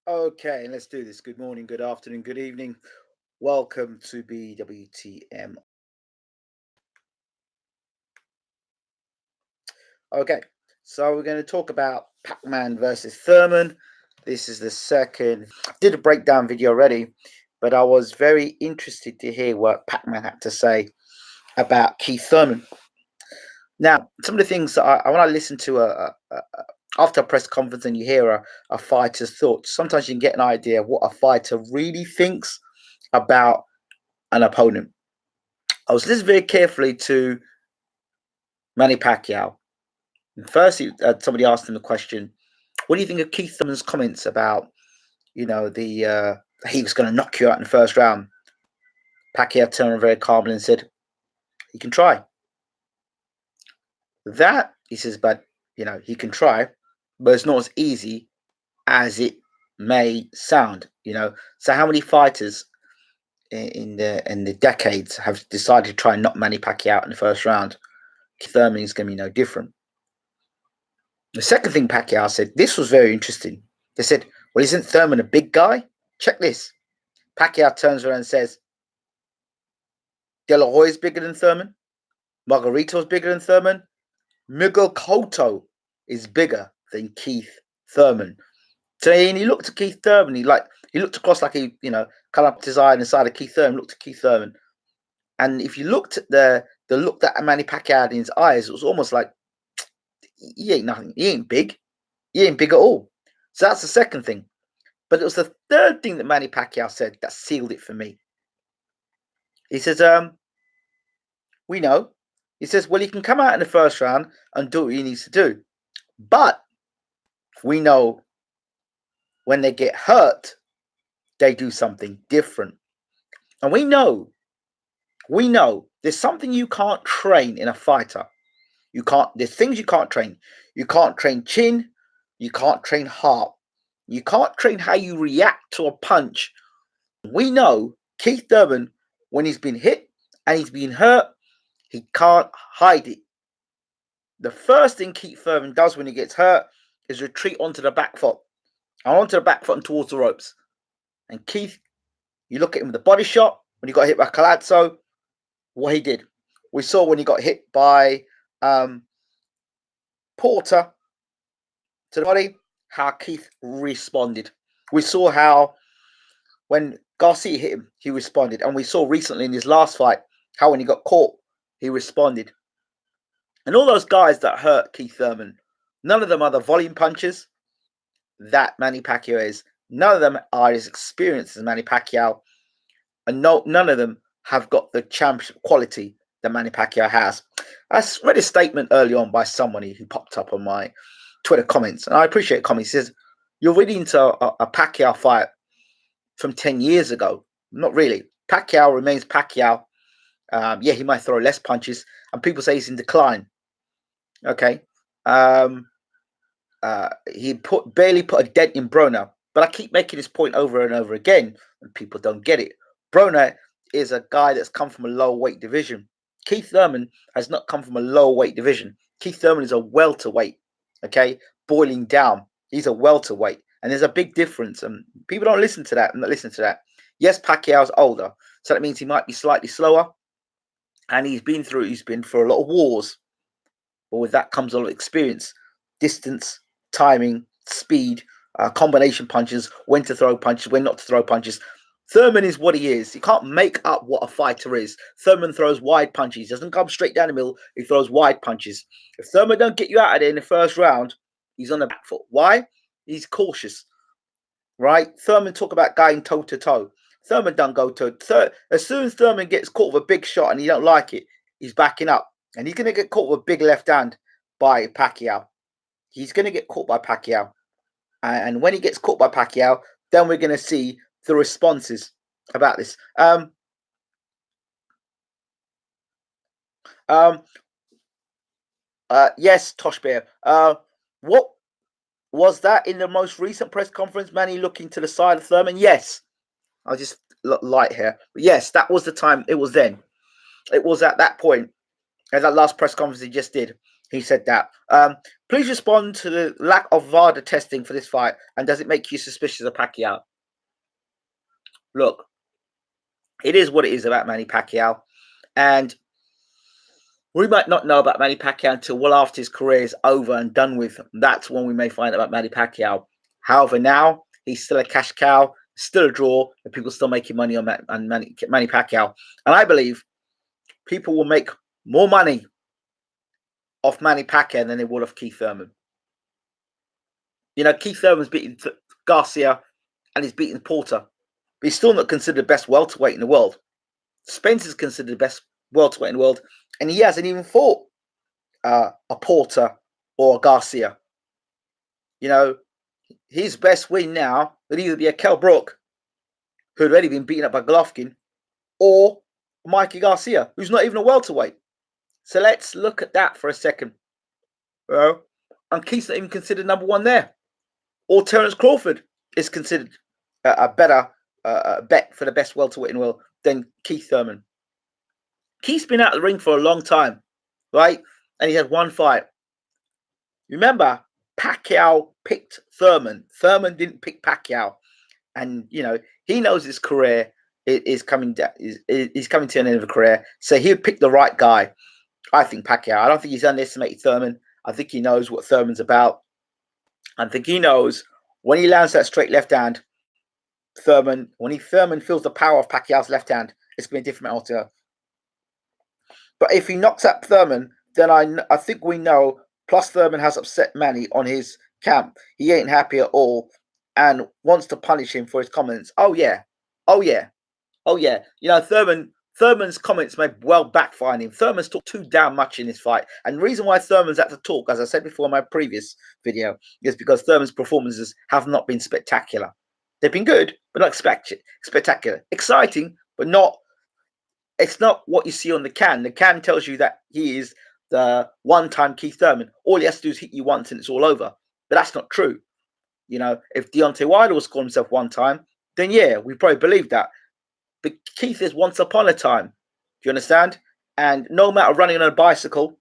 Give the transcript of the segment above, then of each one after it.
Okay, let's do this. Good morning, good afternoon, good evening. Welcome to BWTM. Okay, so we're going to talk about Pac-Man versus Thurman. This is the second. Did a breakdown video already, but I was very interested to hear what Pac-Man had to say about Keith Thurman. Now, some of the things that when I listen to after a press conference and you hear a fighter's thoughts, sometimes you can get an idea of what a fighter really thinks about an opponent. I was listening very carefully to Manny Pacquiao. And firstly, somebody asked him the question, "What do you think of Keith Thurman's comments about, the he was going to knock you out in the first round?" Pacquiao turned very calmly and said, "He can try." That he says, but he can try, but it's not as easy as it may sound. So how many fighters in the decades have decided to try and knock Manny Pacquiao out in the first round? Keith Thurman is going to be no different. The second thing Pacquiao said, this was very interesting. They said, "Well, isn't Thurman a big guy?" Check this. Pacquiao turns around and says, "De La Hoya is bigger than Thurman. Margarito is bigger than Thurman. Miguel Cotto is bigger than Keith Thurman." So and he looked at Keith Thurman. He looked across like he, kind of his eye on the side of Keith Thurman, looked at Keith Thurman. And if you looked at the look that Manny Pacquiao had in his eyes, it was almost like, he ain't nothing. He ain't big. He ain't big at all. So that's the second thing. But it was the third thing that Manny Pacquiao said that sealed it for me. He says, "We know." He says, "Well, he can come out in the first round and do what he needs to do. But we know when they get hurt, they do something different. And we know there's something you can't train in a fighter. There's things you can't train. You can't train chin. You can't train heart. You can't train how you react to a punch. We know Keith Thurman, when he's been hit and he's been hurt, he can't hide it. The first thing Keith Thurman does when he gets hurt is retreat onto the back foot. And onto the back foot and towards the ropes. And Keith, you look at him with the body shot, when he got hit by Colazzo, what he did. We saw when he got hit by Porter to the body, how Keith responded. We saw how when Garcia hit him, he responded. And we saw recently in his last fight, how when he got caught, he responded. And all those guys that hurt Keith Thurman, none of them are the volume punchers that Manny Pacquiao is. None of them are as experienced as Manny Pacquiao. And none of them have got the championship quality that Manny Pacquiao has. I read a statement early on by somebody who popped up on my Twitter comments, and I appreciate comments. He says, "You're really into a Pacquiao fight from 10 years ago." Not really. Pacquiao remains Pacquiao. Yeah, he might throw less punches, and people say he's in decline. Okay. He barely put a dent in Broner, but I keep making this point over and over again, and people don't get it. Broner is a guy that's come from a low weight division. Keith Thurman has not come from a low weight division. Keith Thurman is a welterweight, okay, boiling down. He's a welterweight, and there's a big difference. And people don't listen to that. I'm not listening to that. Yes, Pacquiao's older, so that means he might be slightly slower, and he's been through a lot of wars. But with that comes a lot of experience, distance, timing, speed, combination punches, when to throw punches, when not to throw punches. Thurman is what he is. You can't make up what a fighter is. Thurman throws wide punches. He doesn't come straight down the middle. He throws wide punches. If Thurman don't get you out of there in the first round, he's on the back foot. Why? He's cautious, right? Thurman talk about going toe-to-toe. Thurman don't go toe. As soon as Thurman gets caught with a big shot and he don't like it, he's backing up. And he's going to get caught with a big left hand by Pacquiao. He's going to get caught by Pacquiao. And when he gets caught by Pacquiao, then we're going to see the responses about this. Yes, Tosh Bear. What was that in the most recent press conference? Manny looking to the side of Thurman? Yes. I'll just light here. But yes, that was the time. It was then. It was at that point, at that last press conference he just did. He said that. Please respond to the lack of VADA testing for this fight, and does it make you suspicious of Pacquiao? Look, it is what it is about Manny Pacquiao, and we might not know about Manny Pacquiao until well after his career is over and done with. That's when we may find out about Manny Pacquiao. However, now he's still a cash cow, still a draw, and people still making money on Manny Pacquiao. And I believe people will make more money off Manny Pacquiao than they would off Keith Thurman. You know, Keith Thurman's beaten Garcia and he's beaten Porter, but he's still not considered the best welterweight in the world. Spencer's considered the best welterweight in the world, and he hasn't even fought a Porter or a Garcia. You know, his best win now would either be a Kell Brook, who'd already been beaten up by Golovkin, or Mikey Garcia, who's not even a welterweight. So let's look at that for a second. Well, and Keith's not even considered number one there. Or Terence Crawford is considered a better bet for the best welterweight in the world than Keith Thurman. Keith's been out of the ring for a long time, right? And he had one fight. Remember, Pacquiao picked Thurman. Thurman didn't pick Pacquiao. And, you know, he knows his career is coming down. He's coming to an end of a career. So he'll pick the right guy. I think Pacquiao. I don't think he's underestimated Thurman. I think he knows what Thurman's about. I think he knows when he lands that straight left hand, Thurman feels the power of Pacquiao's left hand, it's going to be a different altogether. But if he knocks out Thurman, then I think we know, plus Thurman has upset Manny on his camp. He ain't happy at all and wants to punish him for his comments. Oh, yeah. You know, Thurman's comments may well backfire on him. Thurman's talked too damn much in this fight. And the reason why Thurman's had to talk, as I said before in my previous video, is because Thurman's performances have not been spectacular. They've been good, but not spectacular. Exciting, but not. It's not what you see on the can. The can tells you that he is the one-time Keith Thurman. All he has to do is hit you once and it's all over. But that's not true. You know, if Deontay Wilder was scoring himself one time, then yeah, we probably believe that. But Keith is once upon a time. Do you understand? And no matter running on a bicycle,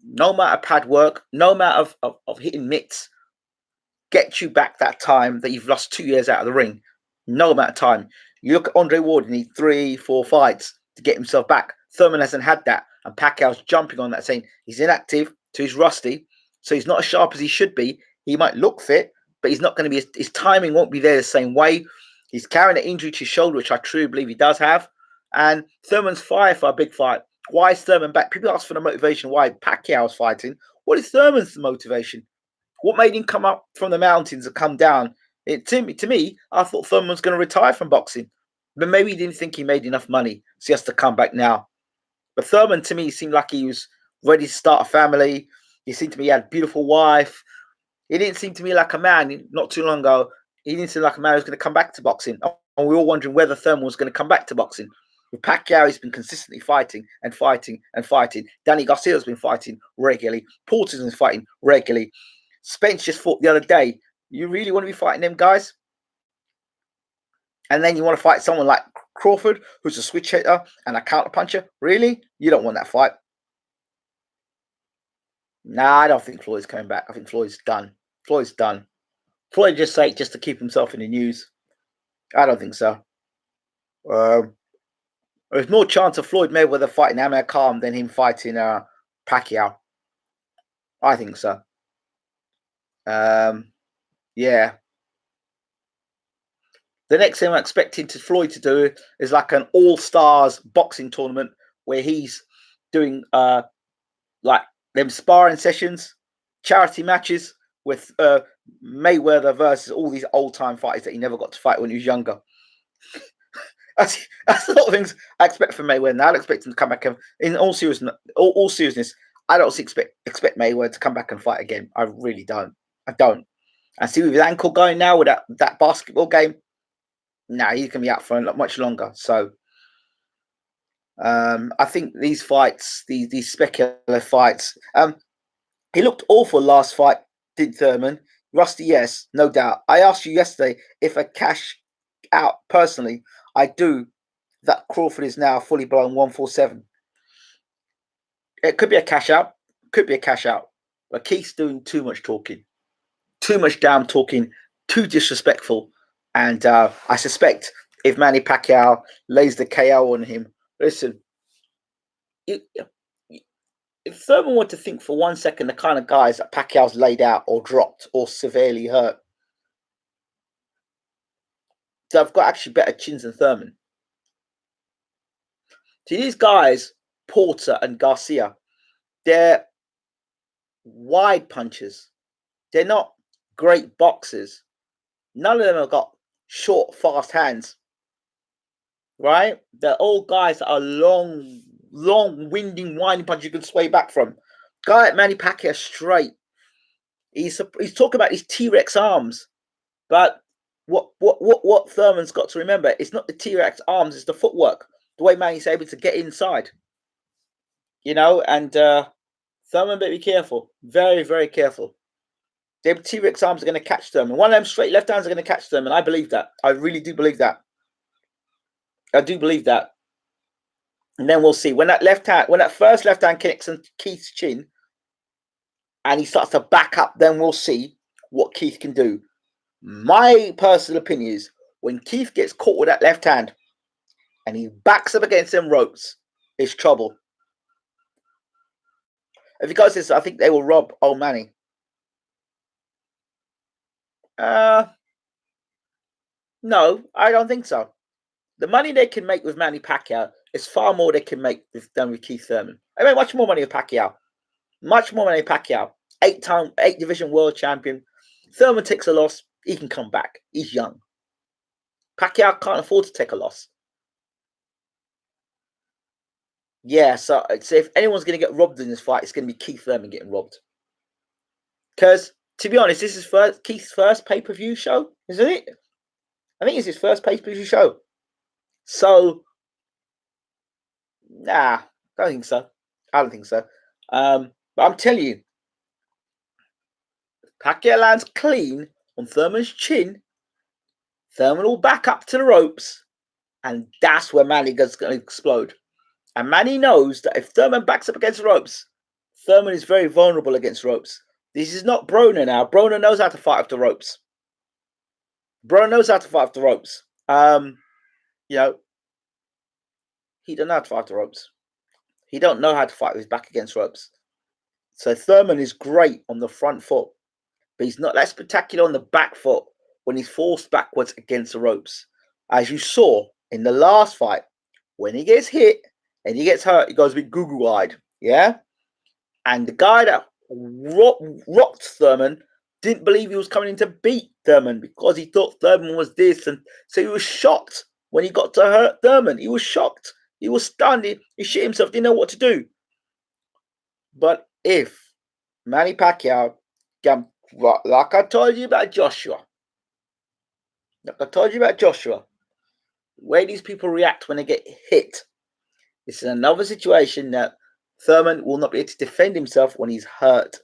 no matter pad work, no matter of hitting mitts, get you back that time that you've lost 2 years out of the ring. No amount of time. You look at Andre Ward, he needs 3-4 fights to get himself back. Thurman hasn't had that. And Pacquiao's jumping on that, saying he's inactive, so he's rusty, so he's not as sharp as he should be. He might look fit, but he's not going to be, his timing won't be there the same way. He's carrying an injury to his shoulder, which I truly believe he does have. And Thurman's fired for a big fight. Why is Thurman back? People ask for the motivation why Pacquiao's fighting. What is Thurman's motivation? What made him come up from the mountains and come down? To me, I thought Thurman was going to retire from boxing. But maybe he didn't think he made enough money, so he has to come back now. But Thurman, to me, seemed like he was ready to start a family. He seemed to me he had a beautiful wife. He didn't seem to me like a man, not too long ago, he didn't seem like a man who was going to come back to boxing. And we were all wondering whether Thurman was going to come back to boxing. With Pacquiao, he's been consistently fighting and fighting and fighting. Danny Garcia's been fighting regularly. Porter's been fighting regularly. Spence just fought the other day. You really want to be fighting them guys? And then you want to fight someone like Crawford, who's a switch hitter and a counter puncher? Really? You don't want that fight. Nah, I don't think Floyd's coming back. I think Floyd's done. Floyd's done. Floyd just say it just to keep himself in the news. I don't think so. There's more chance of Floyd Mayweather fighting Amir Khan than him fighting Pacquiao. I think so. Yeah. The next thing I'm expecting Floyd to do is like an all-stars boxing tournament where he's doing like them sparring sessions, charity matches with Mayweather versus all these old-time fighters that he never got to fight when he was younger. That's a lot of things I expect from Mayweather. Now I expect him to come back and, in all seriousness, I don't expect Mayweather to come back and fight again. I really don't. I don't. I see with his ankle going now with that basketball game. Nah, he's gonna be out for a lot much longer. So I think these fights, these speculative fights, he looked awful last fight, did Thurman. Rusty, yes, no doubt. I asked you yesterday if I cash out personally. I do. That Crawford is now fully blown 147. It could be a cash out. Could be a cash out. But Keith's doing too much talking. Too much damn talking. Too disrespectful. And I suspect if Manny Pacquiao lays the KO on him, listen, if Thurman were to think for 1 second the kind of guys that Pacquiao's laid out or dropped or severely hurt, they've got actually better chins than Thurman. See, these guys, Porter and Garcia, they're wide punchers. They're not great boxers. None of them have got short, fast hands. Right? They're all guys that are long, winding, winding punches you can sway back from. Guy like Manny Pacquiao straight. He's talking about his T-Rex arms. But what Thurman's got to remember, it's not the T-Rex arms, it's the footwork. The way Manny's able to get inside. You know, and Thurman better be careful. Very, very careful. The T-Rex arms are going to catch Thurman. One of them straight left hands are going to catch Thurman. I believe that. I really do believe that. I do believe that. And then we'll see. When that first left hand kicks on Keith's chin and he starts to back up, then we'll see what Keith can do. My personal opinion is when Keith gets caught with that left hand and he backs up against them ropes, it's trouble. If he goes this, I think they will rob old Manny. No, I don't think so. The money they can make with Manny Pacquiao is far more they can make than with Keith Thurman. They make much more money with Pacquiao. Much more money with Pacquiao. 8 division world champion. Thurman takes a loss. He can come back. He's young. Pacquiao can't afford to take a loss. Yeah, so if anyone's going to get robbed in this fight, it's going to be Keith Thurman getting robbed. Because, to be honest, this is Keith's first pay-per-view show, isn't it? I think it's his first pay-per-view show. So, nah, I don't think so. But I'm telling you, Pacquiao lands clean on Thurman's chin. Thurman will back up to the ropes, and that's where Manny is going to explode. And Manny knows that if Thurman backs up against the ropes, Thurman is very vulnerable against ropes. This is not Broner now. Broner knows how to fight off the ropes. You know, he doesn't know how to fight off the ropes. He don't know how to fight with his back against ropes. So Thurman is great on the front foot, but he's not that spectacular on the back foot when he's forced backwards against the ropes. As you saw in the last fight, when he gets hit and he gets hurt, he goes a bit goo-goo-eyed, yeah? And the guy that rocked Thurman didn't believe he was coming in to beat Thurman because he thought Thurman was this. And so he was shocked when he got to hurt Thurman. He was shocked. He was stunned. He shit himself, didn't know what to do. But if Manny Pacquiao, like I told you about Joshua, the way these people react when they get hit, this is another situation that Thurman will not be able to defend himself when he's hurt.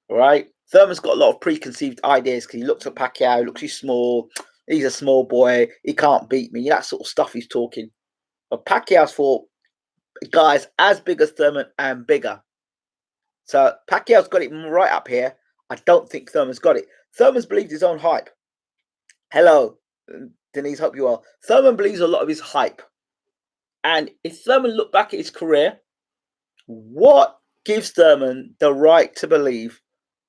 All right? Thurman's got a lot of preconceived ideas because he looks at Pacquiao, looks he's small, he's a small boy, he can't beat me, that sort of stuff he's talking. But Pacquiao's fought guys as big as Thurman and bigger. So Pacquiao's got it right up here. I don't think Thurman's got it. Thurman's believed his own hype. Hello, Denise, hope you are. Thurman believes a lot of his hype. And if Thurman looked back at his career, what gives Thurman the right to believe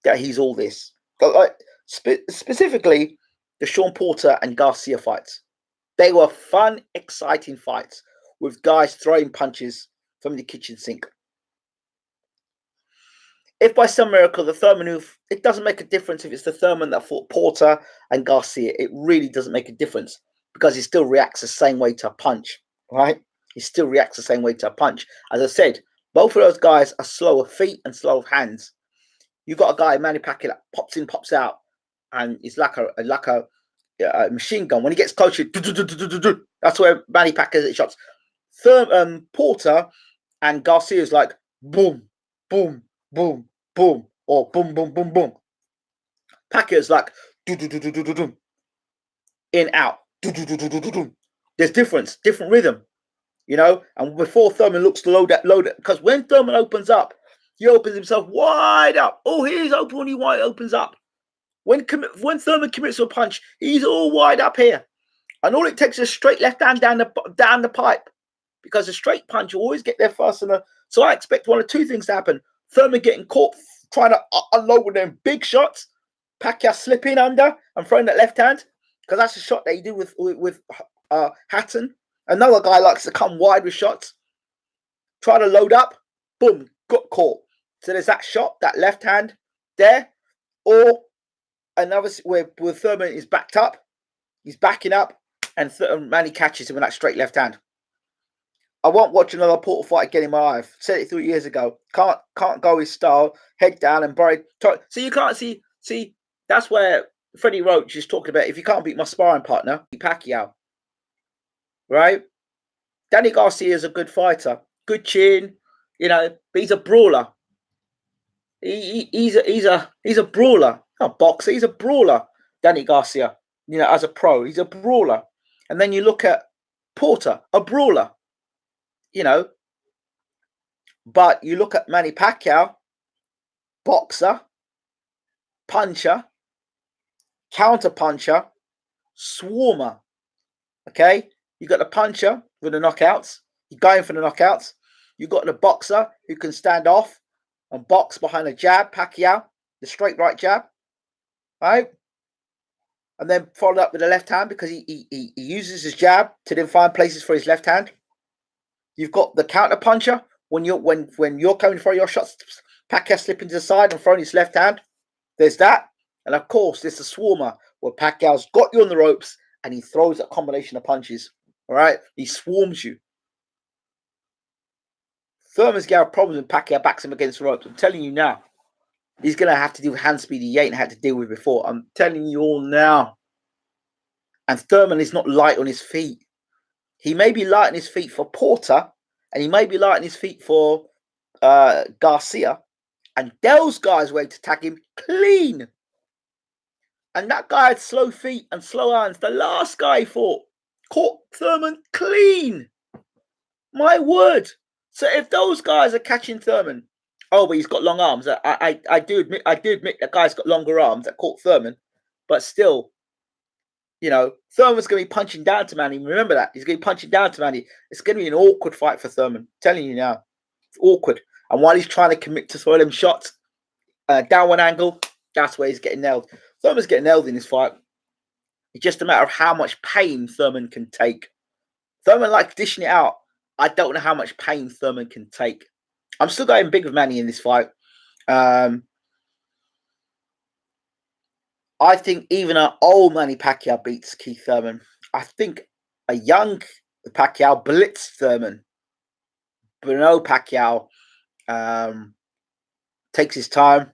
that he's all this? Like, specifically, the Sean Porter and Garcia fights. They were fun, exciting fights with guys throwing punches from the kitchen sink. If by some miracle the Thurman it doesn't make a difference if it's the Thurman that fought Porter and Garcia. It really doesn't make a difference because he still reacts the same way to a punch, right? He still reacts the same way to a punch. As I said, both of those guys are slow of feet and slow of hands. You've got a guy, Manny Pacquiao, that pops in, pops out, and it's like a machine gun. When he gets closer, that's where Manny Pacquiao hits shots. Porter and Garcia is like boom, boom, boom, boom, or boom, boom, boom, boom. Pacquiao's like in, out. There's different rhythm, you know. And before Thurman looks to load that, because when Thurman opens up, He opens himself wide up. Oh, he's open when he wide opens up. When Thurman commits to a punch, he's all wide up here. And all it takes is a straight left hand down the pipe. Because a straight punch, you always get there first. So I expect one of two things to happen. Thurman getting caught trying to unload with them big shots. Pacquiao slipping under and throwing that left hand. Because that's a shot that he did with Hatton. Another guy likes to come wide with shots. Try to load up. Boom. Got caught. So there's that shot, that left hand there. Or another where Thurman is backed up. He's backing up. And Manny catches him with that straight left hand. I won't watch another Portal fight again in my life. Said it 3 years ago. Can't go his style. Head down and buried. So you can't see. That's where Freddie Roach is talking about. If you can't beat my sparring partner, Pacquiao. Right? Danny Garcia is a good fighter. Good chin. But he's a brawler. He's a brawler. Not a boxer. He's a brawler. Danny Garcia. As a pro, he's a brawler. And then you look at Porter, a brawler. But you look at Manny Pacquiao, boxer, puncher, counter puncher, swarmer. Okay, you got the puncher with the knockouts. You're going for the knockouts. You got the boxer who can stand off and box behind a jab. Pacquiao, the straight right jab, right, and then followed up with the left hand because he uses his jab to then find places for his left hand. You've got the counter puncher when you're coming for your shots, Pacquiao slipping to the side and throwing his left hand. There's that, and of course there's the swarmer where Pacquiao's got you on the ropes and he throws a combination of punches. All right, he swarms you. Thurman's going to have problems when Pacquiao backs him against the ropes. I'm telling you now, he's going to have to deal with hand speed he ain't had to deal with before. I'm telling you all now. And Thurman is not light on his feet. He may be light on his feet for Porter, and he may be light on his feet for Garcia. And those guys were to tag him clean. And that guy had slow feet and slow hands. The last guy he fought caught Thurman clean. My word. So if those guys are catching Thurman, but he's got long arms. I do admit that guy's got longer arms that caught Thurman, but still. Thurman's going to be punching down to Manny. Remember that. He's going to be punching down to Manny. It's going to be an awkward fight for Thurman. I'm telling you now. It's awkward. And while he's trying to commit to throw them shots down one angle, that's where he's getting nailed. Thurman's getting nailed in this fight. It's just a matter of how much pain Thurman can take. Thurman likes dishing it out. I don't know how much pain Thurman can take. I'm still going big with Manny in this fight. I think even an old Manny Pacquiao beats Keith Thurman. I think a young Pacquiao blitzed Thurman. But no, Pacquiao takes his time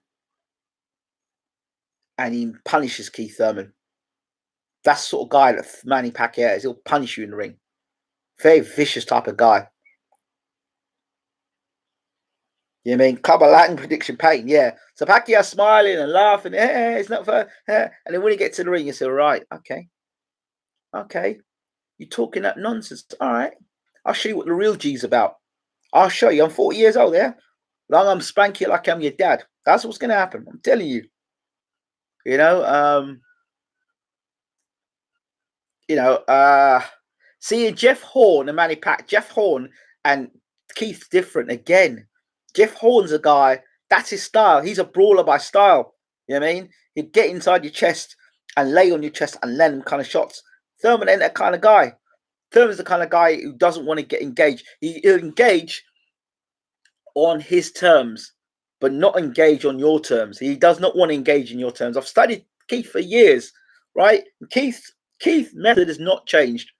and he punishes Keith Thurman. That's the sort of guy that Manny Pacquiao is. He'll punish you in the ring. Very vicious type of guy. You know what I mean? Club of Latin prediction pain, yeah. So Pacquiao smiling and laughing, it's not fair. And then when he gets to the ring, you say, right, okay. You're talking that nonsense. All right. I'll show you what the real G's about. I'll show you. I'm 40 years old, yeah? But I'm going to spank you like I'm your dad. That's what's going to happen. I'm telling you. Seeing Jeff Horn and Manny Pacquiao, Jeff Horn and Keith's different again. Jeff Horn's a guy, that's his style. He's a brawler by style. You know what I mean? He'd get inside your chest and lay on your chest and land them kind of shots. Thurman ain't that kind of guy. Thurman's the kind of guy who doesn't want to get engaged. He'll engage on his terms, but not engage on your terms. He does not want to engage in your terms. I've studied Keith for years, right? Keith's method has not changed.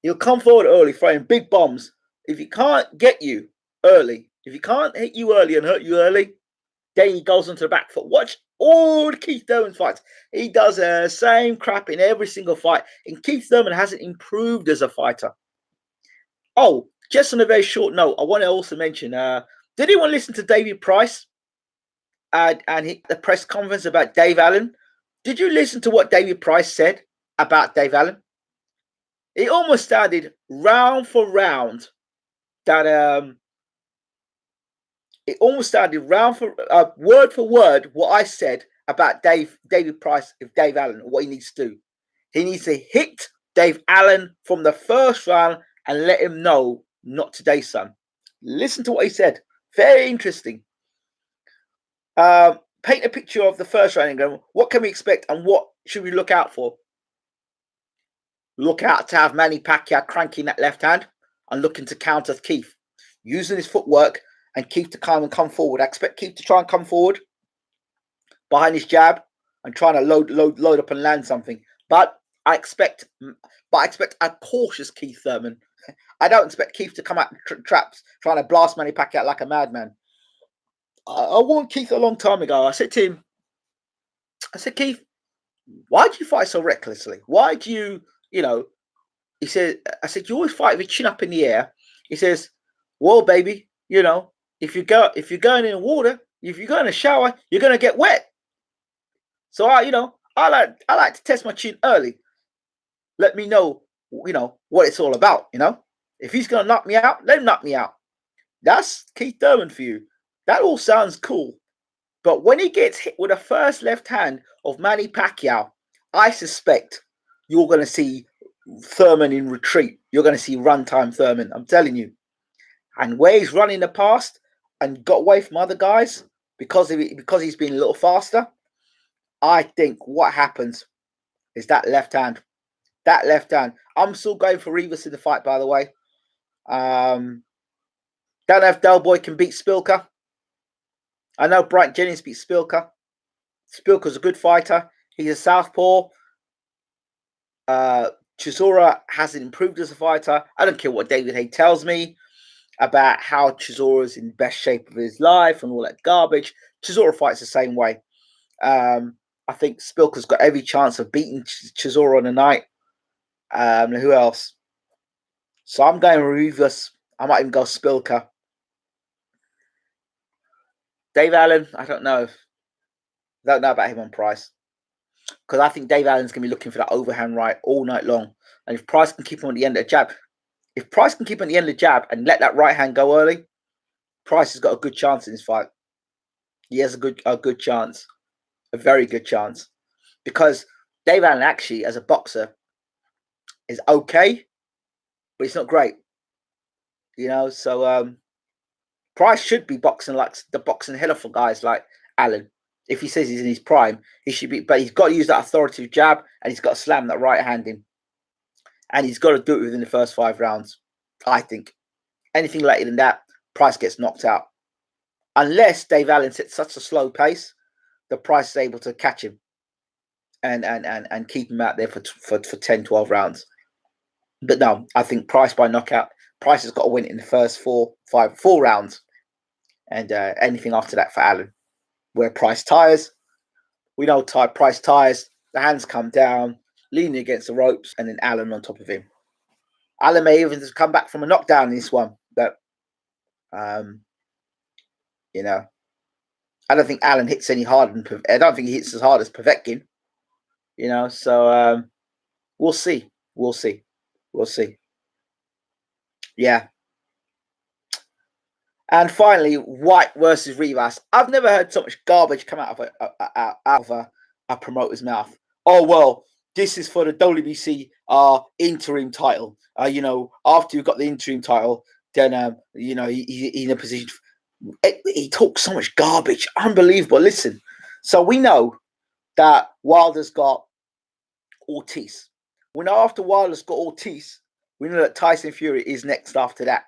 He'll come forward early, throwing big bombs. If he can't get you early, if he can't hit you early and hurt you early, then he goes onto the back foot. Watch all the Keith Thurman fights. He does the same crap in every single fight. And Keith Thurman hasn't improved as a fighter. Oh, just on a very short note, I want to also mention, did anyone listen to David Price and the press conference about Dave Allen? Did you listen to what David Price said about Dave Allen? It almost sounded round for round that It almost sounded word for word what I said about David Price if Dave Allen, what he needs to do. He needs to hit Dave Allen from the first round and let him know, not today, son. Listen to what he said. Very interesting. Paint a picture of the first round and go, what can we expect and what should we look out for? Look out to have Manny Pacquiao cranking that left hand and looking to counter Keith, using his footwork and Keith to come forward. I expect Keith to try and come forward behind his jab and trying to load up and land something. But I expect a cautious Keith Thurman. I don't expect Keith to come out traps trying to blast Manny Pacquiao like a madman. I warned Keith a long time ago. I said to him, Keith, why do you fight so recklessly? Why do you, he said, I said, you always fight with your chin up in the air. He says, well, baby, if you're going in the water, if you go in the shower, you're going to get wet. So I like to test my chin early. Let me know, what it's all about, If he's going to knock me out, let him knock me out. That's Keith Thurman for you. That all sounds cool. But when he gets hit with the first left hand of Manny Pacquiao, I suspect you're going to see Thurman in retreat. You're going to see runtime Thurman. I'm telling you. And where he's run in the past and got away from other guys because he's been a little faster, I think what happens is that left hand. That left hand. I'm still going for Rivas in the fight, by the way. Don't know if Del Boy can beat Spilka. I know Bright Jennings beat Spilka. Spilka's a good fighter. He's a southpaw. Chisora hasn't improved as a fighter. I don't care what David Haye tells me about how Chisora's in the best shape of his life and all that garbage. Chisora fights the same way. I think Spilka's got every chance of beating Chisora on the night. Who else? So I'm going Rivas. I might even go Spilka. Dave Allen, I don't know. Don't know about him on Price. Because I think Dave Allen's going to be looking for that overhand right all night long. And if Price can keep him on the end of the jab, and let that right hand go early, Price has got a good chance in this fight. He has a good chance. A very good chance. Because Dave Allen actually, as a boxer, is okay, but he's not great. So Price should be boxing like the boxing hell for guys like Allen. If he says he's in his prime, he should be, but he's got to use that authoritative jab and he's got to slam that right hand in. And he's got to do it within the first 5 rounds, I think. Anything later than that, Price gets knocked out. Unless Dave Allen sets such a slow pace, the Price is able to catch him and keep him out there for 10, 12 rounds. But no, I think Price by knockout. Price has got to win it in the first 4 rounds. And anything after that for Allen. Where Price tires, we know Price tires, the hands come down, leaning against the ropes, and then Allen on top of him. Allen may even just come back from a knockdown in this one, but I don't think Allen hits any harder than I don't think he hits as hard as Povetkin. So we'll see. Yeah. And finally, White versus Rivas. I've never heard so much garbage come out of a promoter's mouth. Oh, well, this is for the WBC interim title. After you've got the interim title, then, he's in a position. He talks so much garbage. Unbelievable. Listen, so we know that Wilder's got Ortiz. We know after Wilder's got Ortiz, we know that Tyson Fury is next after that.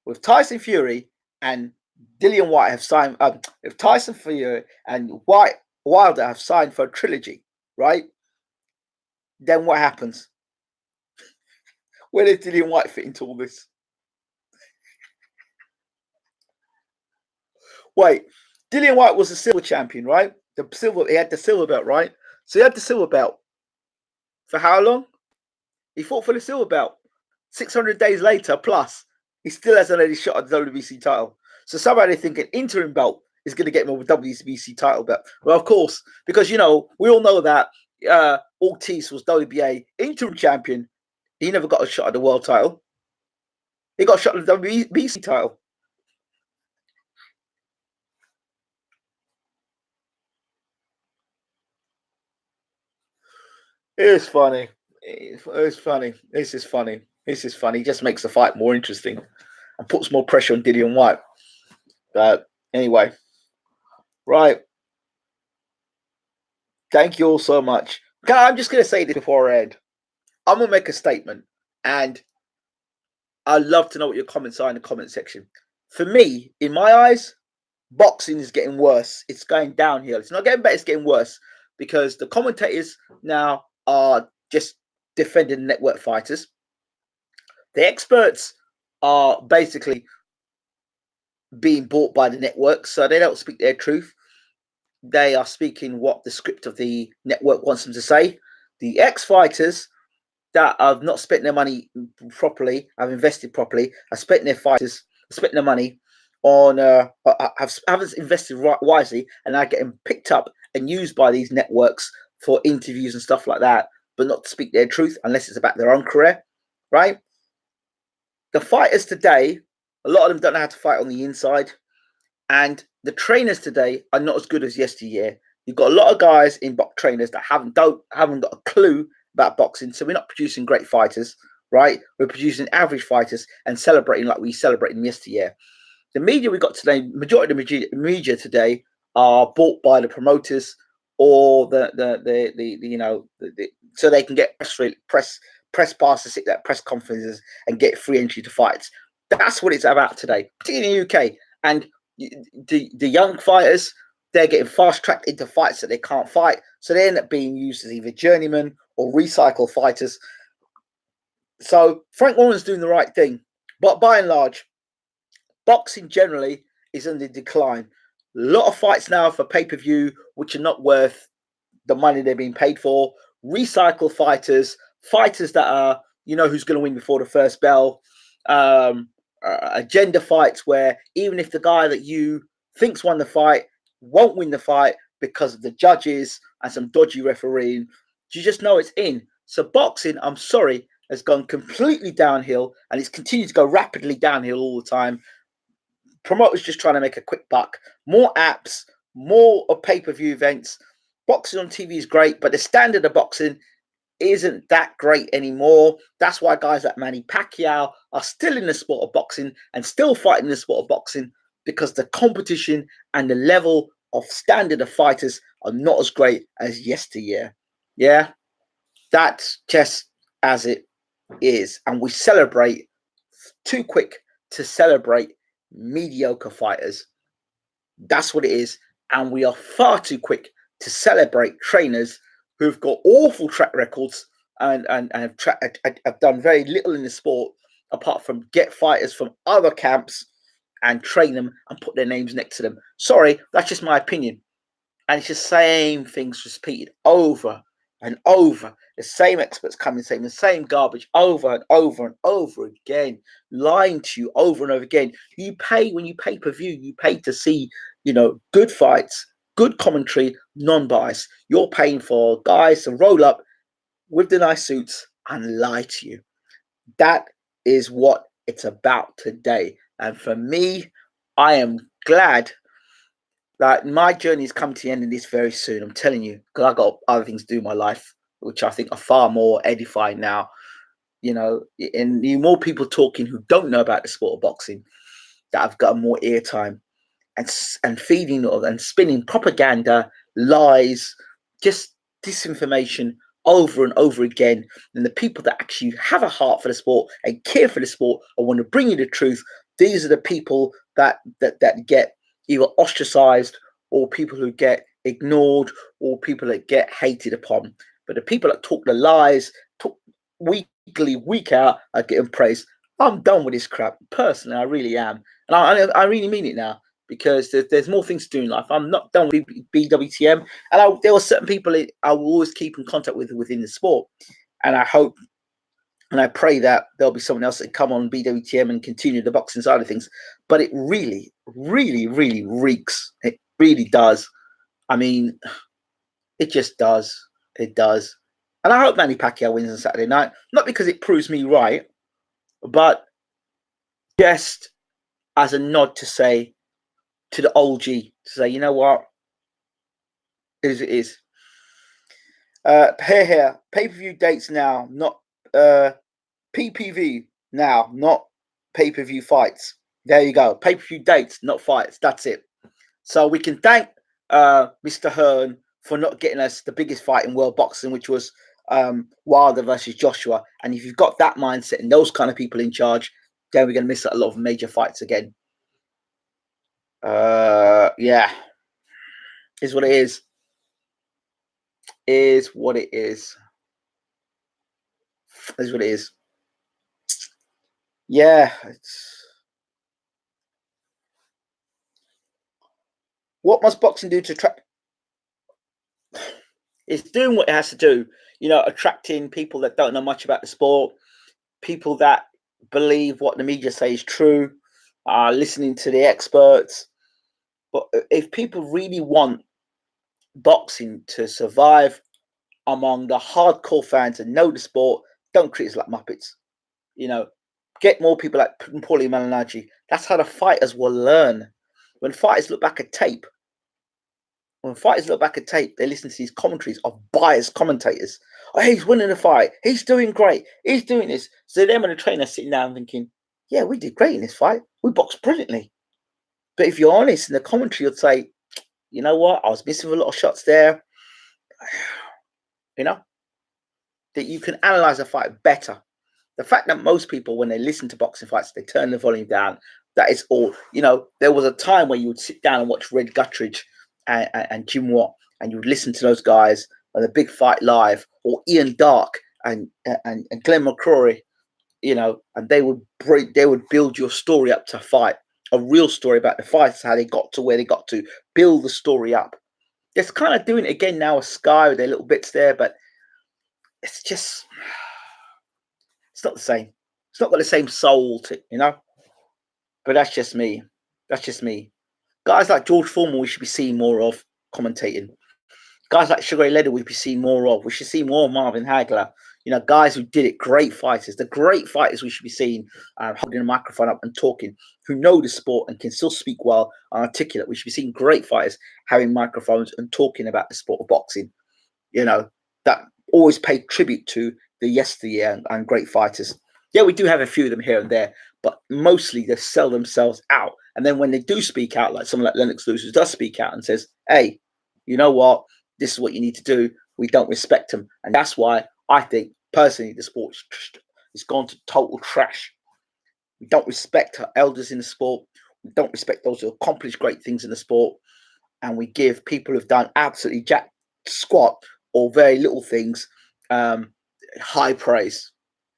With Tyson Fury and Dillian White have signed, if Tyson Fury and Wilder have signed for a trilogy, right? Then what happens? Where does Dillian White fit into all this? Wait, Dillian White was a silver champion, right? He had the silver belt, right? So he had the silver belt for how long? He fought for the silver belt. 600 days later, plus. He still hasn't had a shot at the WBC title. So somebody think an interim belt is going to get him a WBC title belt. Well, of course, because, we all know that Ortiz was WBA interim champion. He never got a shot at the world title. He got a shot at the WBC title. It is funny. It's funny. This is funny. This is funny. It just makes the fight more interesting and puts more pressure on Dillian White. But anyway, right. Thank you all so much. I'm just going to say this before I end. I'm going to make a statement, and I'd love to know what your comments are in the comment section. For me, in my eyes, boxing is getting worse. It's going downhill. It's not getting better, it's getting worse because the commentators now are just defending network fighters. The experts are basically being bought by the networks, so they don't speak their truth. They are speaking what the script of the network wants them to say. The ex-fighters that have not spent their money properly, have invested properly, have spent their money on, haven't invested wisely, and are getting picked up and used by these networks for interviews and stuff like that, but not to speak their truth unless it's about their own career, right? The fighters today, a lot of them don't know how to fight on the inside, and the trainers today are not as good as yesteryear. You've got a lot of guys in box trainers that haven't got a clue about boxing, so we're not producing great fighters, right? We're producing average fighters and celebrating like we celebrated in yesteryear. The media we got today, majority of the media today are bought by the promoters or so they can get press passes at press conferences and get free entry to fights. That's what it's about today, particularly in the UK. And the young fighters, they're getting fast tracked into fights that they can't fight, so they end up being used as either journeymen or recycle fighters. So Frank Warren's doing the right thing, but by and large, boxing generally is in the decline. A lot of fights now for pay-per-view, which are not worth the money they're being paid for. Recycle fighters that are, who's going to win before the first bell. Agenda fights where even if the guy that you think's won the fight won't win the fight because of the judges and some dodgy refereeing, you just know it's in. So boxing, I'm sorry, has gone completely downhill, and it's continued to go rapidly downhill all the time. Promoters just trying to make a quick buck. More apps, more of pay-per-view events. Boxing on TV is great, but the standard of boxing isn't that great anymore. That's why guys like Manny Pacquiao are still in the sport of boxing and still fighting the sport of boxing, because the competition and the level of standard of fighters are not as great as yesteryear. Yeah, that's just as it is. And we celebrate too quick to celebrate mediocre fighters. That's what it is. And we are far too quick to celebrate trainers who've got awful track records and have done very little in the sport apart from get fighters from other camps and train them and put their names next to them. Sorry, that's just my opinion. And it's the same things repeated over and over. The same experts coming saying the same garbage over and over and over again, lying to you over and over again. You pay, when you pay per view, you pay to see, good fights, good commentary, non-bias. You're paying for guys to roll up with the nice suits and lie to you. That is what it's about today. And for me, I am glad that my journey is coming to the end of this very soon. I'm telling you, because I've got other things to do in my life, which I think are far more edifying now. And more people talking who don't know about the sport of boxing that have got more airtime and feeding and spinning propaganda, lies, just disinformation over and over again. And the people that actually have a heart for the sport and care for the sport and want to bring you the truth, these are the people that get either ostracized, or people who get ignored, or people that get hated upon. But the people that talk the lies, talk week out, are getting praised. I'm done with this crap. Personally, I really am. And I really mean it now, because there's more things to do in life. I'm not done with BWTM. And there were certain people I will always keep in contact with within the sport. And I hope and I pray that there'll be someone else that come on BWTM and continue the boxing side of things. But it really, really, really reeks. It really does. I mean, it just does. It does. And I hope Manny Pacquiao wins on Saturday night. Not because it proves me right, but just as a nod to say, to the old G, to say, you know what? It is. Here. Pay-per-view dates now, not PPV now, not pay-per-view fights. There you go. Pay-per-view dates, not fights. That's it. So we can thank Mr. Hearn for not getting us the biggest fight in world boxing, which was Wilder versus Joshua. And if you've got that mindset and those kind of people in charge, then we're going to miss a lot of major fights again. Yeah. Is what it is. Is what it is. Is what it is. Yeah. What must boxing do to attract? It's doing what it has to do. You know, attracting people that don't know much about the sport, people that believe what the media say is true, listening to the experts. But if people really want boxing to survive among the hardcore fans and know the sport, don't treat us like Muppets. You know, get more people like Paulie Malignaggi. That's how the fighters will learn. When fighters look back at tape, they listen to these commentaries of biased commentators. Oh, he's winning the fight. He's doing great. He's doing this. So then when the trainer's sitting down thinking, yeah, we did great in this fight. We boxed brilliantly. But if you're honest in the commentary, you'd say, you know what? I was missing a lot of shots there. You know? That you can analyze a fight better. The fact that most people, when they listen to boxing fights, they turn the volume down. That is all. You know, there was a time when you would sit down and watch Red Guttridge and Jim Watt, and you would listen to those guys on the Big Fight Live, or Ian Dark and Glenn McCrory, you know, and they would build your story up to fight, a real story about the fights, how they got to where they got to, build the story up. It's kind of doing it again now with Sky with their little bits there, but it's just, it's not the same. It's not got the same soul to it, you know. But that's just me. That's just me. Guys like George Foreman, we should be seeing more of commentating. Guys like Sugar Ray Leonard, we should be seeing more of. We should see more of Marvin Hagler. You know, guys who did it, great fighters. The great fighters we should be seeing holding a microphone up and talking, who know the sport and can still speak well and articulate. We should be seeing great fighters having microphones and talking about the sport of boxing. You know, that always pay tribute to the yesteryear and great fighters. Yeah, we do have a few of them here and there, but mostly they sell themselves out. And then when they do speak out, like someone like Lennox Lewis, who does speak out and says, hey, you know what? This is what you need to do. We don't respect them. And that's why I think, personally, the sport has gone to total trash. We don't respect our elders in the sport. We don't respect those who accomplish great things in the sport. And we give people who've done absolutely jack squat or very little things high praise.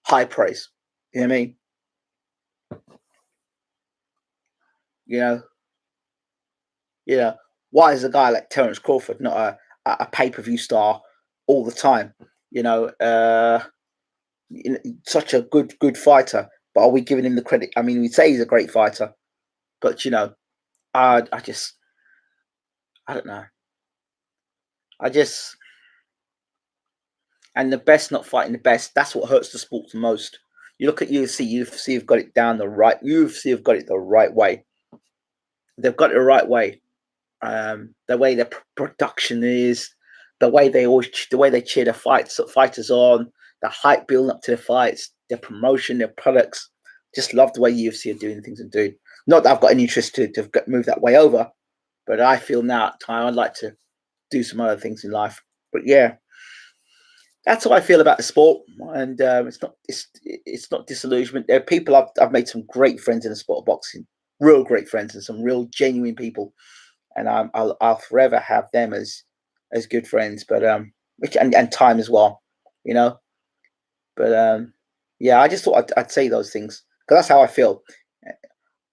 High praise. You know what I mean? You know, why is a guy like Terence Crawford not a pay-per-view star all the time? You know, such a good fighter, but are we giving him the credit? I mean, we say he's a great fighter, but you know, I don't know. And the best not fighting the best. That's what hurts the sport the most. You look at UFC have got it down the right. UFC have got it the right way. They've got it the right way. The way their production is, the way they cheer the fighters on, the hype building up to the fights, their promotion, their products. Just love the way UFC are doing things and doing. Not that I've got any interest to move that way over, but I feel now at time I'd like to do some other things in life. But yeah, that's how I feel about the sport, and it's not disillusionment. There are people I've made some great friends in the sport of boxing, real great friends, and some real genuine people, and I'll forever have them as good friends. But and time as well, you know. But yeah, I just thought I'd say those things because that's how I feel.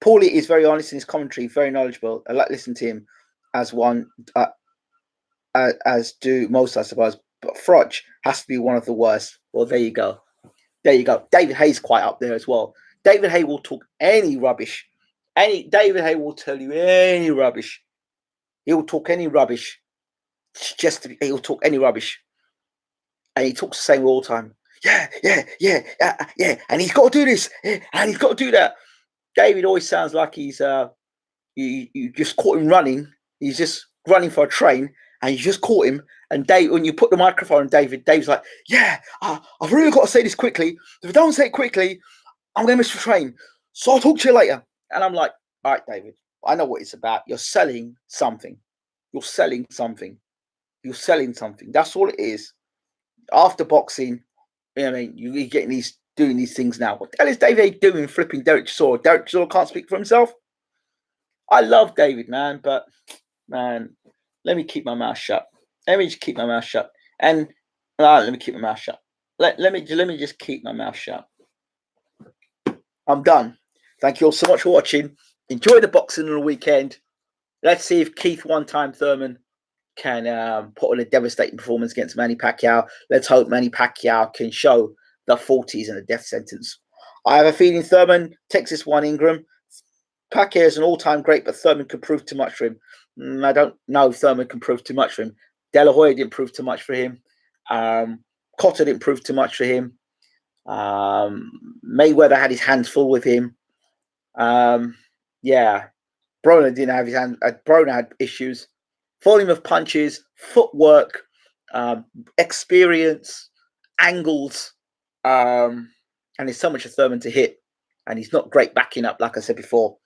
Paulie is very honest in his commentary, very knowledgeable. I like listening to him as one, as do most, I suppose. But Froch has to be one of the worst. Well, there you go. There you go. David Hayes quite up there as well. David Hay will talk any rubbish. David Hay will tell you any rubbish. He'll talk any rubbish. He'll talk any rubbish. And he talks the same all the time. Yeah. And he's got to do this. And he's got to do that. David always sounds like he's you just caught him running. He's just running for a train, and you just caught him. And Dave, when you put the microphone on Dave's like, yeah, I've really got to say this quickly. If I don't say it quickly, I'm going to miss the train. So I'll talk to you later. And I'm like, all right, David, I know what it's about. You're selling something. You're selling something. You're selling something. That's all it is. After boxing, you know what I mean, you're getting doing these things now. What the hell is David doing flipping Derek Chisora? Derek Chisora can't speak for himself. I love David, man, but man, let me keep my mouth shut. Let me just keep my mouth shut. And let me keep my mouth shut. Let me just keep my mouth shut. I'm done. Thank you all so much for watching. Enjoy the boxing on the weekend. Let's see if Keith one-time Thurman can put on a devastating performance against Manny Pacquiao. Let's hope Manny Pacquiao can show the 40s and a death sentence. I have a feeling Thurman takes this one, Ingram. Pacquiao is an all-time great, but Thurman could prove too much for him. I don't know if Thurman can prove too much for him. De La Hoya didn't prove too much for him. Cotter didn't prove too much for him. Mayweather had his hands full with him. Yeah, Broner didn't have his hand. Broner had issues. Volume of punches, footwork, experience, angles, and there's so much of Thurman to hit, and he's not great backing up, like I said before.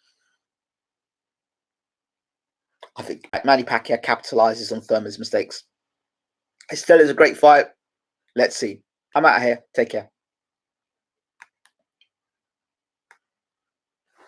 I think Manny Pacquiao capitalizes on Thurman's mistakes. It still is a great fight. Let's see. I'm out of here. Take care.